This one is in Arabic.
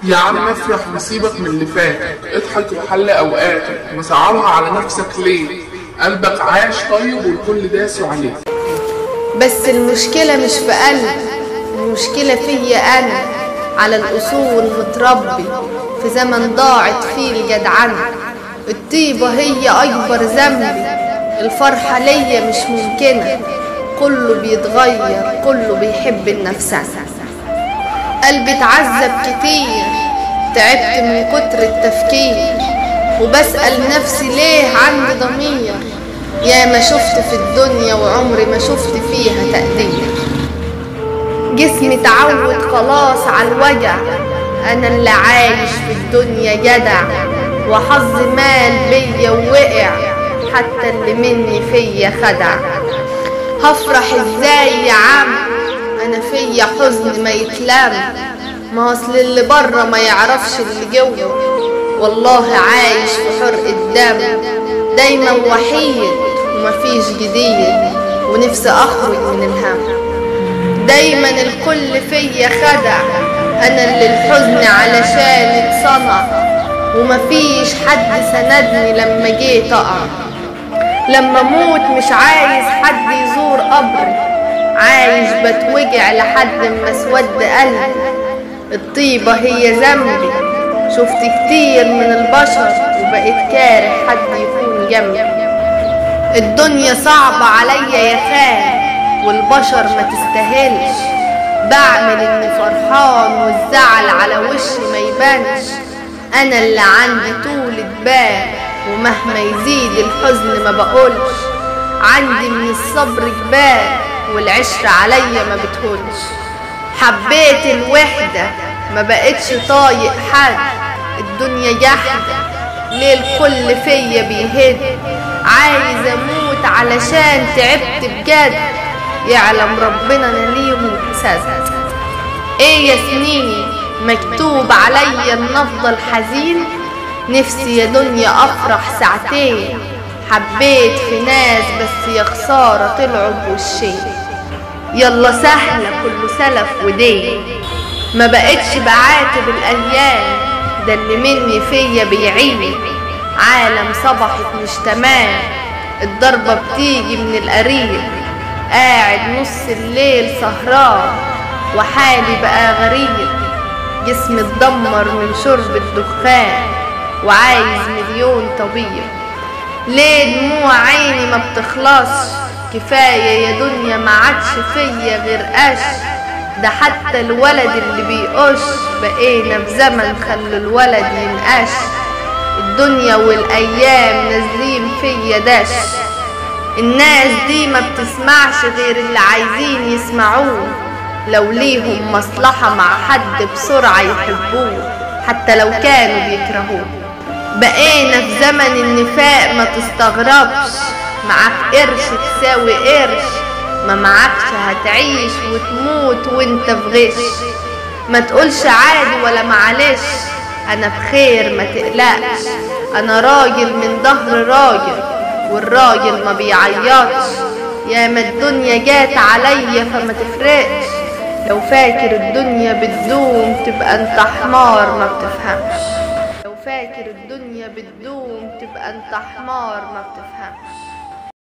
يا عم افرح وسيبك من اللي فات، اضحك وحل اوقاتك، مصعبها على نفسك ليه؟ قلبك عاش طيب والكل داسوا عليه. بس المشكلة مش في قلبي، المشكلة فيا أنا، على الأصول متربي في زمن ضاعت فيه الجدعنة. الطيبة هي أكبر ذنبي، الفرحة ليا مش ممكنة، كله بيتغير كله بيحب النفسنة. قلبي اتعذب كتير، تعبت من كتر التفكير، وبسأل نفسي ليه عندي ضمير. يا ما شفت في الدنيا وعمري ما شفت فيها تقدير. جسمي اتعود خلاص على الوجع، انا اللي عايش في الدنيا جدع، وحظي مال بيا ووقع، حتى اللي مني فيا خدع. هفرح ازاي يا عم انا فيا حزن ما يتلم، ما اصل اللي بره ما يعرفش اللي جوه، والله عايش في حرق الدم، دايما وحيد ومفيش جديد، ونفسي اخرج من الهم. دايما الكل فيا خدع، انا اللي الحزن علشان اتصنع، ومفيش حد سندني لما جيت اقع. لما اموت مش عايز حد يزور قبري، عايش بتوجع لحد ما اسود قلبي. الطيبة هي ذنبي، شفت كتير من البشر وبقيت كاره حد يكون جنبي. الدنيا صعبة عليا يا خال، والبشر ما تستاهلش، بعمل اني فرحان والزعل على وشي ما يبانش. انا اللي عندي طولة بال، ومهما يزيد الحزن ما بقولش، عندي من الصبر جبال، والعشرة عليا ما بتهونش. حبيت الوحدة ما بقتش طايق حد، الدنيا جحدة ليه الكل فيا بيهد، عايز اموت علشان تعبت بجد، يعلم ربنا انا ليهم سد. ايه يا سنيني مكتوب عليا ان افضل حزين، نفسي يا دنيا افرح ساعتين، حبيت في ناس بس يا خسارة طلعوا بوشين. يلا سهلة كله سلف ودين، ما بقتش بعاتب الايام، ده اللي مني فيا بيعيني، عالم صبحت مش تمام، الضربة بتيجي من القريب، قاعد نص الليل سهران وحالي بقى غريب. جسمي اتدمر من شرب الدخان، وعايز مليون طبيب. ليه دموع عيني ما بتخلصش، كفاية يا دنيا ما عادش فيا غير قش، ده حتى الولد اللي بيقش بقينا في زمن خلوا الولد ينقش. الدنيا والايام نازلين فيا دش، الناس دي ما بتسمعش غير اللي عايزين يسمعوه، لو ليهم مصلحة مع حد بسرعة يحبوه حتى لو كانوا بيكرهوه. بقينا في زمن النفاق ما تستغربش، معاك قرش تساوي قرش، ما معاكش هتعيش وتموت وانت في غش. ما تقولش عادي ولا معلش، انا بخير ما تقلقش، انا راجل من ظهر راجل، والراجل ما بيعيطش. يا ما الدنيا جات عليا فما تفرقش، لو فاكر الدنيا بتدوم تبقى انت حمار ما بتفهمش. لو فاكر الدنيا بتدوم تبقى انت حمار ما بتفهمش.